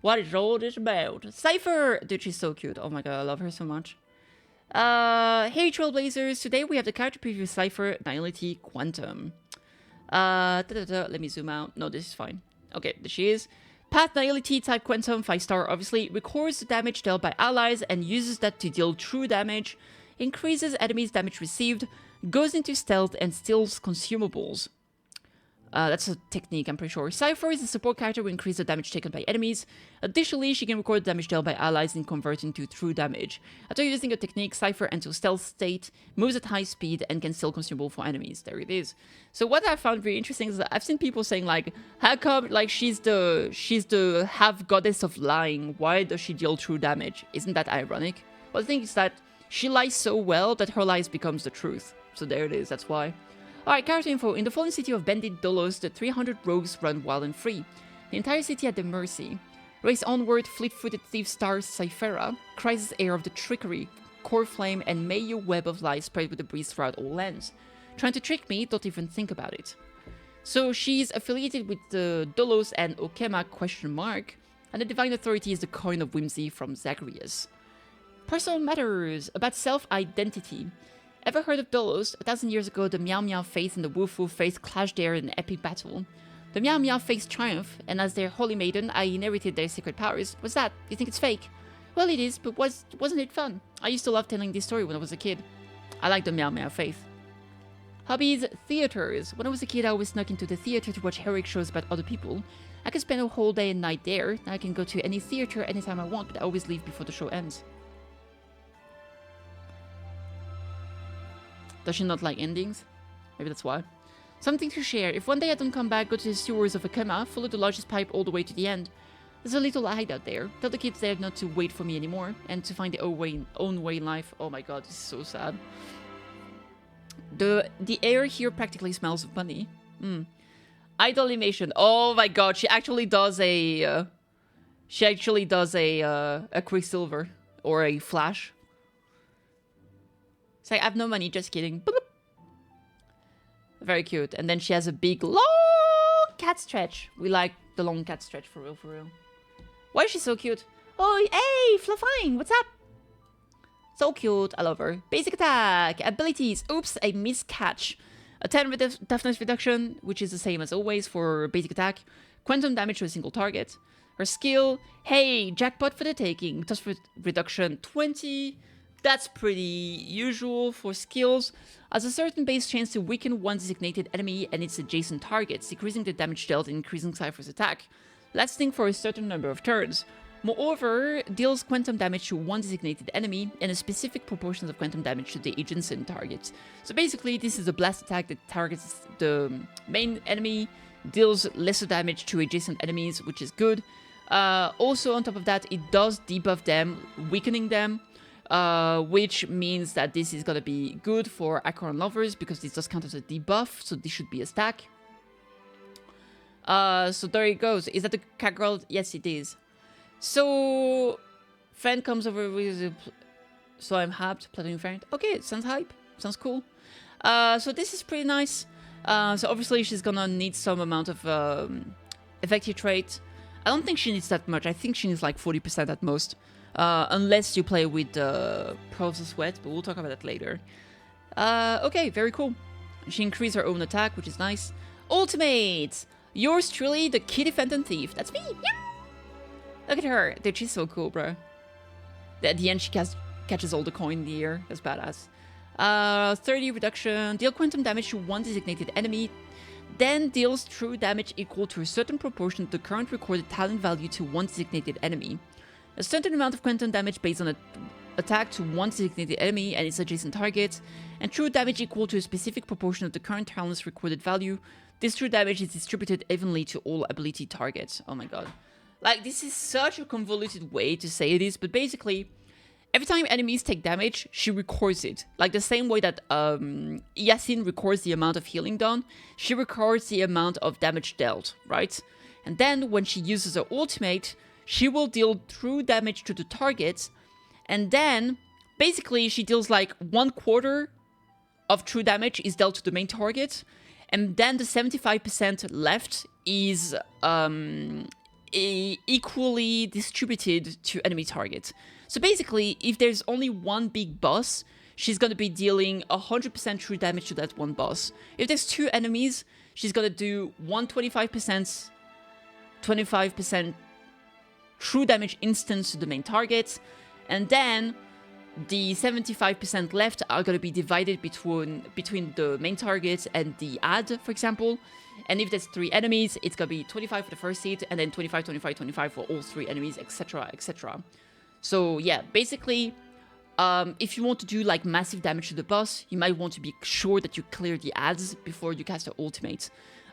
What is all this about? Cipher! Dude, she's so cute. Oh my god, I love her so much. Hey Trailblazers, today we have the character preview Cipher, Nihility, Quantum. Let me zoom out. No, this is fine. Okay, there she is. Path Nihility, type Quantum, 5-star obviously, records the damage dealt by allies and uses that to deal true damage, increases enemies' damage received, goes into stealth and steals consumables. That's a technique, I'm pretty sure. Cipher is a support character who increases the damage taken by enemies. Additionally, she can record damage dealt by allies and convert into true damage. After using a technique, Cipher enters stealth state, moves at high speed, and can steal consumable for enemies. There it is. So what I found very interesting is that I've seen people saying like, how come like she's the half goddess of lying? Why does she deal true damage? Isn't that ironic? Well, the thing is that she lies so well that her lies becomes the truth. So there it is. That's why. Alright, character info. In the fallen city of Bandit Dolos, the 300 rogues run wild and free. The entire city at their mercy. Race onward, fleet-footed thief stars Cyphera, crisis heir of the trickery, core flame, and Mayu web of lies spread with the breeze throughout all lands. Trying to trick me? Don't even think about it. So she's affiliated with the Dolos and Okema ? And the Divine Authority is the coin of whimsy from Zagreus. Personal matters about self-identity. Ever heard of Dolos? 1,000 years ago, the Meow Meow faith and the Wufu faith clashed there in an epic battle. The Meow Meow faith triumphed, and as their holy maiden, I inherited their sacred powers. What's that? You think it's fake? Well, it is, but wasn't it fun? I used to love telling this story when I was a kid. I like the Meow Meow faith. Hobbies, theaters. When I was a kid, I always snuck into the theater to watch heroic shows about other people. I could spend a whole day and night there. Now I can go to any theater anytime I want, but I always leave before the show ends. Does she not like endings? Maybe that's why. Something to share. If one day I don't come back, go to the sewers of Akema, follow the largest pipe all the way to the end. There's a little hideout there. Tell the kids there not to wait for me anymore, and to find their own way in life. Oh my god, this is so sad. The air here practically smells of money. Idol animation. Oh my god, she actually does a Quicksilver or a Flash. It's like, I have no money, just kidding. Bloop. Very cute. And then she has a big, long cat stretch. We like the long cat stretch, for real, for real. Why is she so cute? Oh, hey, Fluffine, what's up? So cute, I love her. Basic attack, abilities. Oops, a miscatch. A 10 toughness reduction, which is the same as always for basic attack. Quantum damage to a single target. Her skill, hey, jackpot for the taking. Toughness reduction, 20. That's pretty usual for skills. Has a certain base chance to weaken one designated enemy and its adjacent targets, decreasing the damage dealt and increasing Cypher's attack, lasting for a certain number of turns. Moreover, deals quantum damage to one designated enemy and a specific proportion of quantum damage to the adjacent targets. So basically, this is a blast attack that targets the main enemy, deals lesser damage to adjacent enemies, which is good. Also, on top of that, it does debuff them, weakening them. Which means that this is gonna be good for Acheron lovers because this does count as a debuff, so this should be a stack. So there it goes. Is that the cat girl? Yes, it is. So, friend comes over with so I'm hyped, platinum friend. Okay, sounds hype. Sounds cool. So this is pretty nice. So obviously she's gonna need some amount of effective trait. I don't think she needs that much. I think she needs like 40% at most. Unless you play with Pearls of Sweat, but we'll talk about that later. Okay, very cool. She increased her own attack, which is nice. Ultimate! Yours truly, the Kitty Phantom Thief. That's me! Yeah! Look at her. Dude, she's so cool, bro. At the end, she catches all the coin in the air. That's badass. 30 reduction. Deal quantum damage to one designated enemy. Then deals true damage equal to a certain proportion of the current recorded talent value to one designated enemy. A certain amount of quantum damage based on an attack to one designated enemy and its adjacent target, and true damage equal to a specific proportion of the current talent's recorded value. This true damage is distributed evenly to all ability targets. Oh my god. Like, this is such a convoluted way to say this, but basically, every time enemies take damage, she records it. Like the same way that Yasin records the amount of healing done, she records the amount of damage dealt, right? And then when she uses her ultimate, she will deal true damage to the target, and then basically she deals like 1/4 of true damage is dealt to the main target, and then the 75% left is equally distributed to enemy targets. So basically, if there's only one big boss, she's going to be dealing 100% true damage to that one boss. If there's 2 enemies, she's going to do 125%, 25% true damage instance to the main target, and then the 75% left are going to be divided between the main target and the ad, for example. And if there's 3 enemies, it's going to be 25 for the first hit, and then 25, 25, 25 for all 3 enemies, etc, etc. So yeah, basically, if you want to do like massive damage to the boss, you might want to be sure that you clear the ads before you cast the ultimate.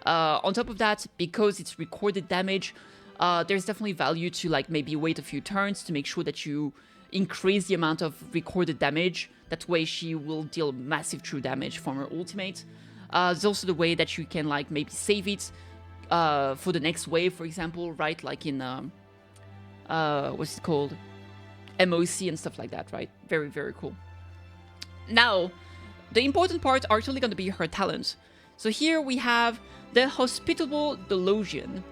On top of that, because it's recorded damage, there's definitely value to like maybe wait a few turns to make sure that you increase the amount of recorded damage. That way she will deal massive true damage from her ultimate. There's also the way that you can like maybe save it for the next wave, for example, right? Like in what's it called? MOC and stuff like that, right? Very, very cool. Now, the important part are actually going to be her talent. So here we have the Hospitable Delusion.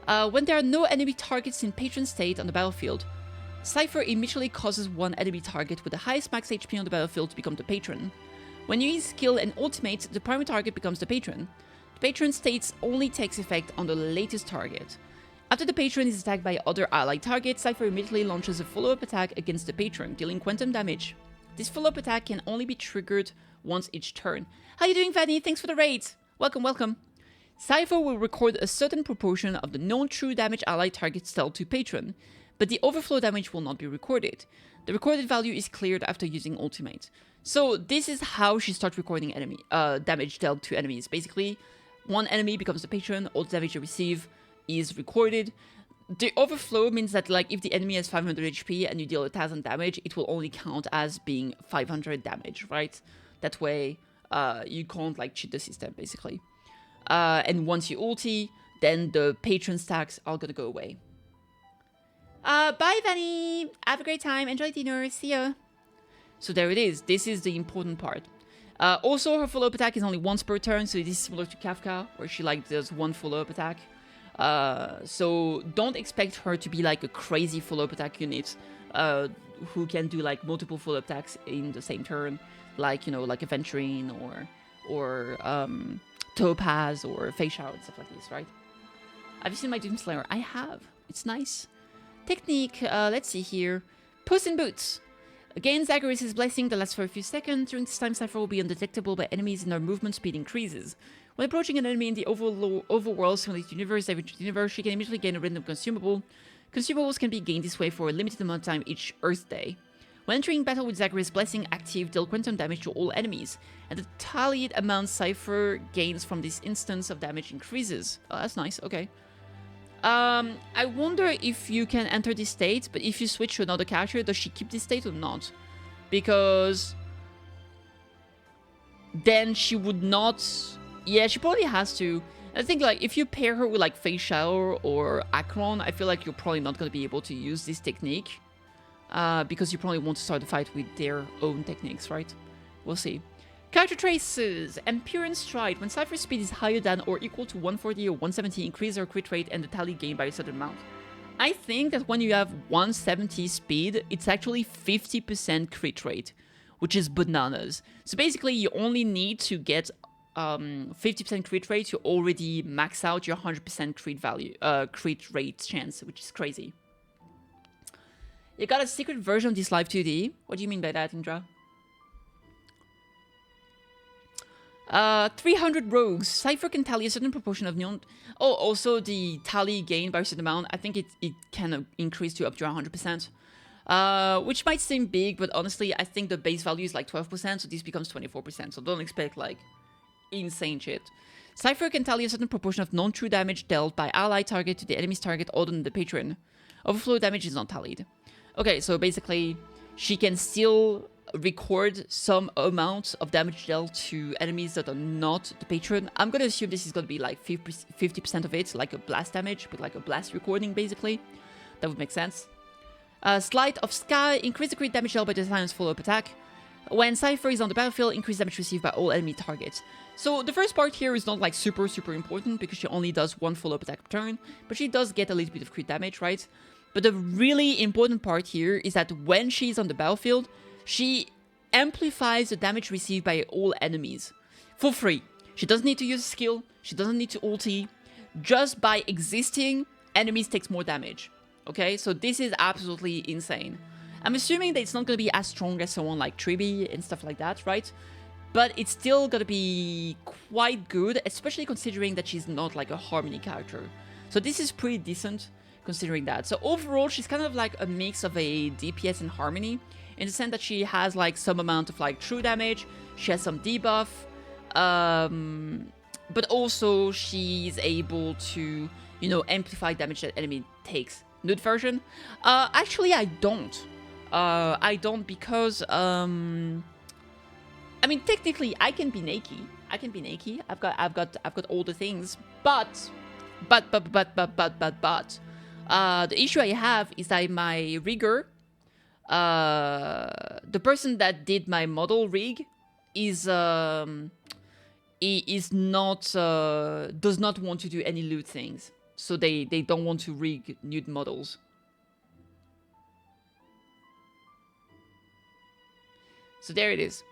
When there are no enemy targets in patron state on the battlefield, Cipher immediately causes one enemy target with the highest max HP on the battlefield to become the patron. When you use skill and ultimate, the primary target becomes the patron. The patron states only takes effect on the latest target. After the patron is attacked by other allied targets, Cipher immediately launches a follow-up attack against the patron, dealing quantum damage. This follow-up attack can only be triggered once each turn. How you doing, Fanny? Thanks for the raid! Welcome, welcome. Cipher will record a certain proportion of the known true damage allied targets dealt to patron, but the overflow damage will not be recorded. The recorded value is cleared after using ultimate. So this is how she starts recording enemy damage dealt to enemies. Basically, one enemy becomes the patron, all the damage you receive is recorded. The overflow means that like if the enemy has 500 HP and you deal 1000 damage, it will only count as being 500 damage, right? That way you can't like cheat the system basically. And once you ulti, then the patron stacks are gonna go away. Bye Vanny! Have a great time, enjoy dinner, see ya! So there it is, this is the important part. Also her follow-up attack is only once per turn, so it is similar to Kafka, where she like does one follow-up attack. So don't expect her to be like a crazy follow-up attack unit who can do like multiple follow-up attacks in the same turn, like, you know, like Aventurine or Topaz or Face Out, stuff like this, right? Have you seen my Doomslayer? I have. It's nice. Technique, let's see here. Puss in Boots. Again, Zagreus' blessing that lasts for a few seconds. During this time, Cipher will be undetectable by enemies and their movement speed increases. When approaching an enemy in the overworld simulated universe, she can immediately gain a random consumable. Consumables can be gained this way for a limited amount of time each Earth day. When entering battle with Zagreus' blessing active, deal quantum damage to all enemies, and the tallied amount Cipher gains from this instance of damage increases. Oh, that's nice, okay. I wonder if you can enter this state, but if you switch to another character, does she keep this state or not? Because then she would not... Yeah, she probably has to. I think like if you pair her with like Face Shower or Akron, I feel like you're probably not going to be able to use this technique. Because you probably want to start the fight with their own techniques, right? We'll see. Character traces. Empyrean Stride. When Cipher's speed is higher than or equal to 140 or 170, increase her crit rate and the tally gained by a certain amount. I think that when you have 170 speed, it's actually 50% crit rate, which is bananas. So basically, you only need to get 50% crit rate to already max out your 100% crit value, crit rate chance, which is crazy. You got a secret version of this live 2D. What do you mean by that, Indra? 300 rogues. Cipher can tally a certain proportion of neon. Oh, also the tally gained by a certain amount. I think it can increase to up to 100%. Which might seem big, but honestly, I think the base value is like 12%, so this becomes 24%. So don't expect like insane shit. Cipher can tally a certain proportion of non-true damage dealt by allied target to the enemy's target other than the patron. Overflow damage is not tallied. Okay, so basically, she can still record some amount of damage dealt to enemies that are not the patron. I'm gonna assume this is gonna be like 50% of it, like a blast damage, but like a blast recording, basically. That would make sense. Sleight of Sky, increase the crit damage dealt by the Silence follow-up attack. When Cipher is on the battlefield, increase damage received by all enemy targets. So the first part here is not like super important because she only does one follow-up attack per turn, but she does get a little bit of crit damage, right? But the really important part here is that when she's on the battlefield, she amplifies the damage received by all enemies for free. She doesn't need to use a skill, she doesn't need to ulti. Just by existing, enemies takes more damage. Okay, so this is absolutely insane. I'm assuming that it's not going to be as strong as someone like Tribi and stuff like that, right? But it's still going to be quite good, especially considering that she's not like a Harmony character. So this is pretty decent considering that. So overall, she's kind of like a mix of a DPS and Harmony, in the sense that she has like some amount of like true damage, she has some debuff, but also she's able to, you know, amplify damage that enemy takes. Nude version? Actually, I don't. I don't because, I mean, technically, I can be naked. I can be naked. I've got all the things. But, the issue I have is that my rigger, the person that did my model rig, is not does not want to do any loot things. So they don't want to rig nude models. So there it is.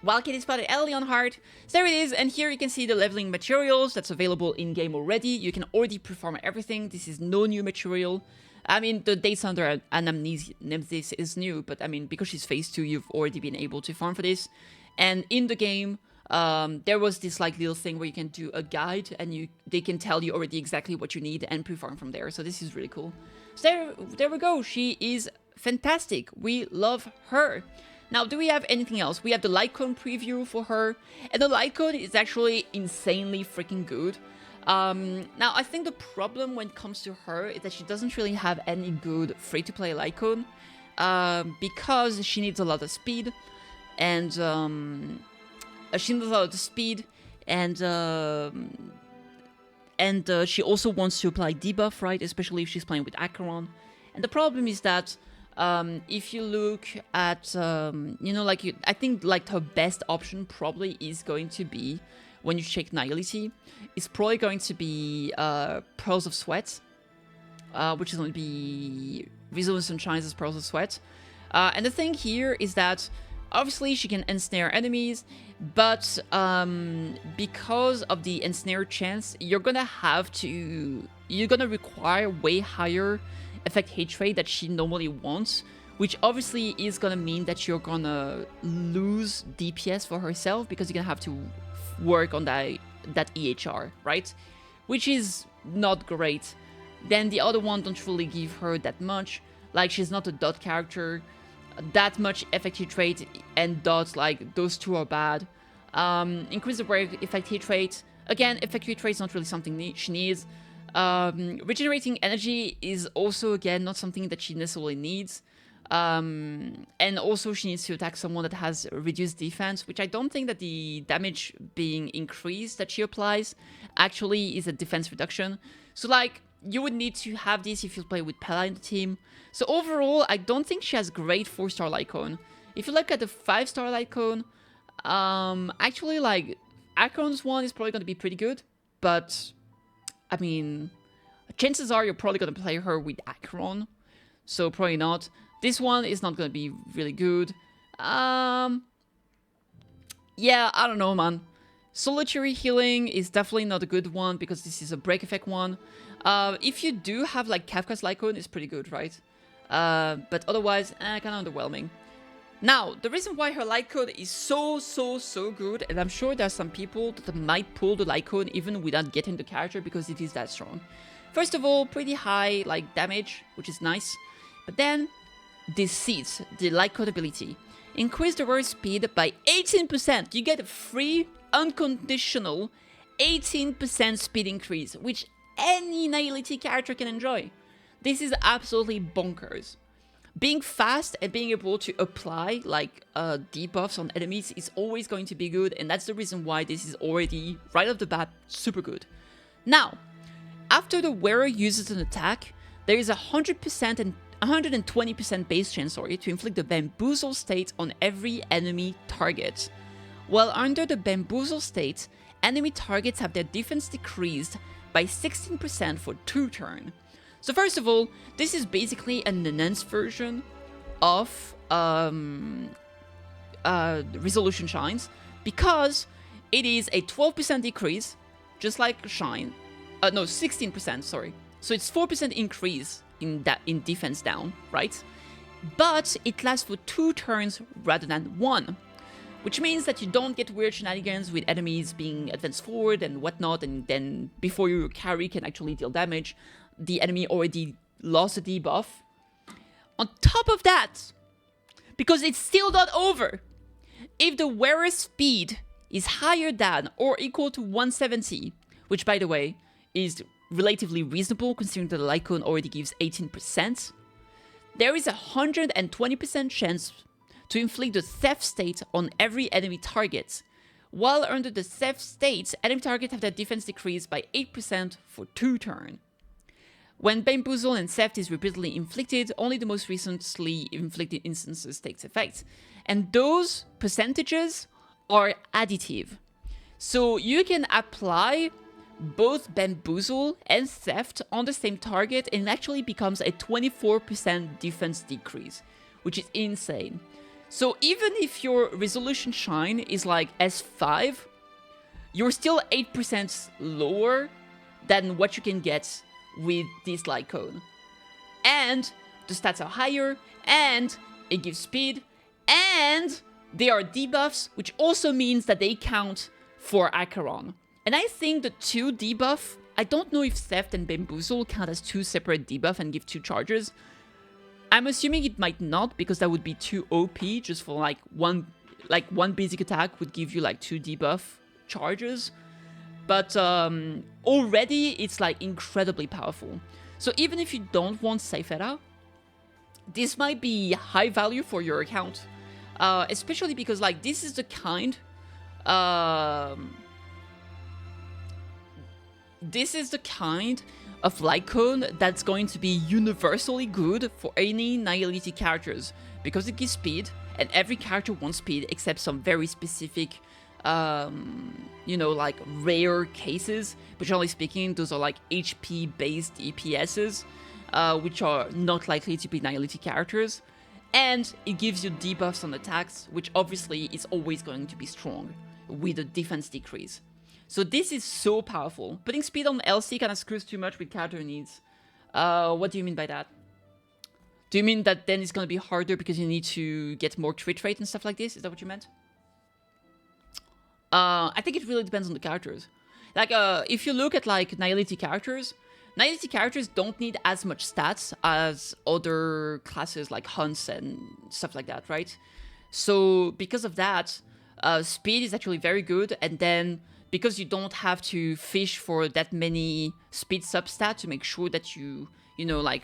Wild Kitty spotted early on hard. So there it is, and here you can see the leveling materials that's available in-game already. You can already perform everything. This is no new material. I mean, the Dates Under Nemesis is new, but I mean, because she's phase 2, you've already been able to farm for this. And in the game, there was this like little thing where you can do a guide, and they can tell you already exactly what you need and perform from there. So this is really cool. So there we go. She is fantastic. We love her. Now, do we have anything else? We have the Lycone preview for her, and the Lycone is actually insanely freaking good. Now, I think the problem when it comes to her is that she doesn't really have any good free-to-play Lycone, because she needs a lot of speed, and she she also wants to apply debuff, right? Especially if she's playing with Acheron. And the problem is that if you look at, you know, like, I think like her best option probably is going to be, when you check Nihility, is probably going to be Pearls of Sweat, which is going to be Resilience and Shines Pearls of Sweat. And the thing here is that obviously she can ensnare enemies, but because of the ensnare chance, you're gonna require way higher effect hit rate that she normally wants, which obviously is gonna mean that you're gonna lose DPS for herself because you're gonna have to work on that EHR, right? Which is not great. Then the other one don't really give her that much. Like, she's not a dot character. That much effect hit rate and dots, like, those two are bad. Increase the break effect hit rate. Again, effect hit rate is not really something she needs. Regenerating energy is also, again, not something that she necessarily needs. And also she needs to attack someone that has reduced defense, which I don't think that the damage being increased that she applies actually is a defense reduction. So, like, you would need to have this if you play with Pella in the team. So overall, I don't think she has great 4-star Lycone. If you look at the 5-star Lycone, actually, like, Acheron's one is probably going to be pretty good, but I mean, chances are you're probably going to play her with Acheron, so probably not. This one is not going to be really good. Yeah, I don't know, man. Solitary Healing is definitely not a good one because this is a break effect one. If you do have like Kafka's Lycone, it's pretty good, right? But otherwise, kind of underwhelming. Now, the reason why her Lycone is so good, and I'm sure there's some people that might pull the Lycone even without getting the character because it is that strong. First of all, pretty high like damage, which is nice. But then, Deceit, the Lycone ability. Increase the warrior speed by 18%. You get a free, unconditional 18% speed increase, which any Nihility character can enjoy. This is absolutely bonkers. Being fast and being able to apply like debuffs on enemies is always going to be good, and that's the reason why this is already, right off the bat, super good. Now, after the wearer uses an attack, there is a 100% and 120% base chance, to inflict the bamboozle state on every enemy target. While under the bamboozle state, enemy targets have their defense decreased by 16% for 2 turns. So first of all, this is basically an enhanced version of Resolution Shines, because it is a 12% decrease, just like Shine. No, 16%, sorry. So it's 4% increase in defense down, right? But it lasts for 2 turns rather than 1. Which means that you don't get weird shenanigans with enemies being advanced forward and whatnot, and then before your carry can actually deal damage, the enemy already lost a debuff. On top of that, because it's still not over, if the wearer's speed is higher than or equal to 170, which by the way is relatively reasonable considering that the light cone already gives 18%, there is a 120% chance to inflict the theft state on every enemy target. While under the theft state, enemy targets have their defense decreased by 8% for 2 turns. When bamboozle and theft is repeatedly inflicted, only the most recently inflicted instances takes effect. And those percentages are additive. So you can apply both bamboozle and theft on the same target and it actually becomes a 24% defense decrease, which is insane. So even if your Resolution Shine is like S5, you're still 8% lower than what you can get with this light cone. And the stats are higher, and it gives speed, and they are debuffs, which also means that they count for Acheron. And I think the 2 debuff, I don't know if Theft and Bamboozle count as 2 separate debuff and give 2 charges. I'm assuming it might not, because that would be too OP, just for like one basic attack would give you like 2 debuff charges. But already it's like incredibly powerful. So even if you don't want Cipher, this might be high value for your account. Especially because like this is the kind of light cone that's going to be universally good for any Nihility characters, because it gives speed, and every character wants speed except some very specific, you know, like rare cases. But generally speaking, those are like HP based EPSs, which are not likely to be Nihility characters. And it gives you debuffs on attacks, which obviously is always going to be strong with a defense decrease. So this is so powerful. Putting speed on LC kind of screws too much with character needs. What do you mean by that? Do you mean that then it's going to be harder because you need to get more crit rate and stuff like this? Is that what you meant? I think it really depends on the characters. Like, if you look at like Nihility characters don't need as much stats as other classes like hunts and stuff like that, right? So because of that, speed is actually very good, and then because you don't have to fish for that many speed substats to make sure that you know, like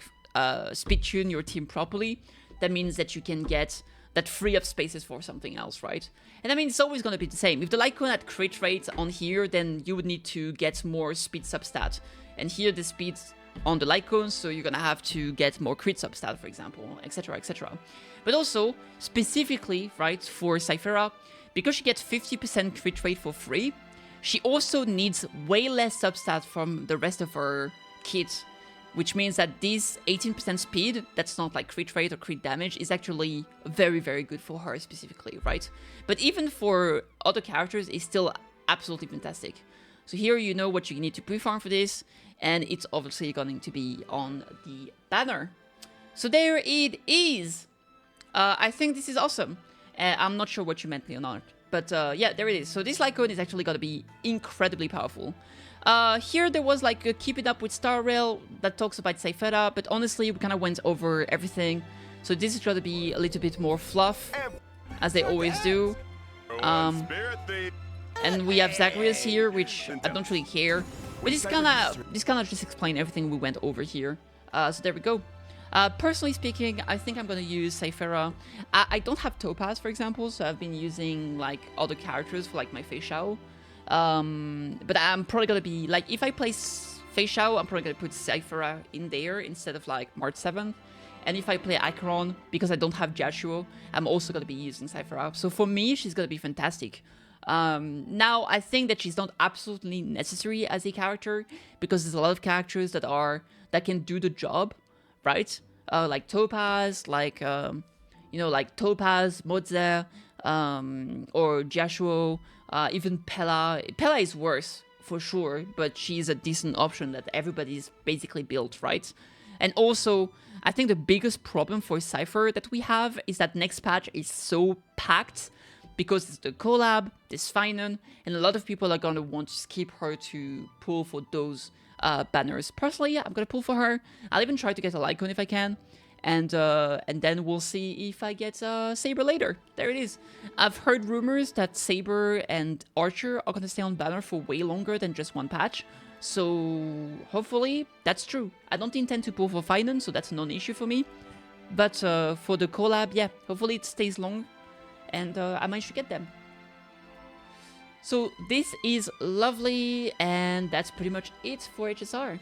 speed tune your team properly, that means that you can get that free up spaces for something else, right? And I mean, it's always going to be the same. If the light cone had crit rate on here, then you would need to get more speed substat. And here the speed's on the light cone, so you're going to have to get more crit substat, for example, etc, etc. But also, specifically, right, for Cipher, because she gets 50% crit rate for free, she also needs way less substat from the rest of her kit, which means that this 18% speed, that's not like crit rate or crit damage, is actually very, very good for her specifically, right? But even for other characters, it's still absolutely fantastic. So here you know what you need to pre-farm for this, and it's obviously going to be on the banner. So there it is. I think this is awesome. I'm not sure what you meant, Leonard. But yeah, there it is. So this light cone is actually going to be incredibly powerful. Here there was like a Keep It Up with Star Rail that talks about Cipher, but honestly we kind of went over everything. So this is going to be a little bit more fluff, as they always do. And we have Zacharias here, which I don't really care. But this kind of just explain everything we went over here. So there we go. Personally speaking, I think I'm going to use Cipher. I don't have Topaz, for example, so I've been using like other characters for like my Fei Shao. But I'm probably going to be, like, if I play Feishao, I'm probably gonna put Cipher in there instead of like March 7th. And if I play Acheron, because I don't have Jashuo, I'm also gonna be using Cipher. So for me, she's gonna be fantastic. Now, I think that she's not absolutely necessary as a character, because there's a lot of characters that can do the job, right? Like Topaz, like like Topaz, Moze, or Jashuo, even Pella. Pella is worse for sure, but she's a decent option that everybody's basically built, right? And also, I think the biggest problem for Cipher that we have is that next patch is so packed because it's the collab, this Finan, and a lot of people are gonna want to skip her to pull for those banners. Personally, I'm gonna pull for her. I'll even try to get a Lycon if I can. And then we'll see if I get Saber later. There it is. I've heard rumors that Saber and Archer are gonna stay on banner for way longer than just one patch. So hopefully that's true. I don't intend to pull for Finan, so that's a non-issue for me. But for the collab, yeah, hopefully it stays long, and I managed to get them. So this is lovely, and that's pretty much it for HSR.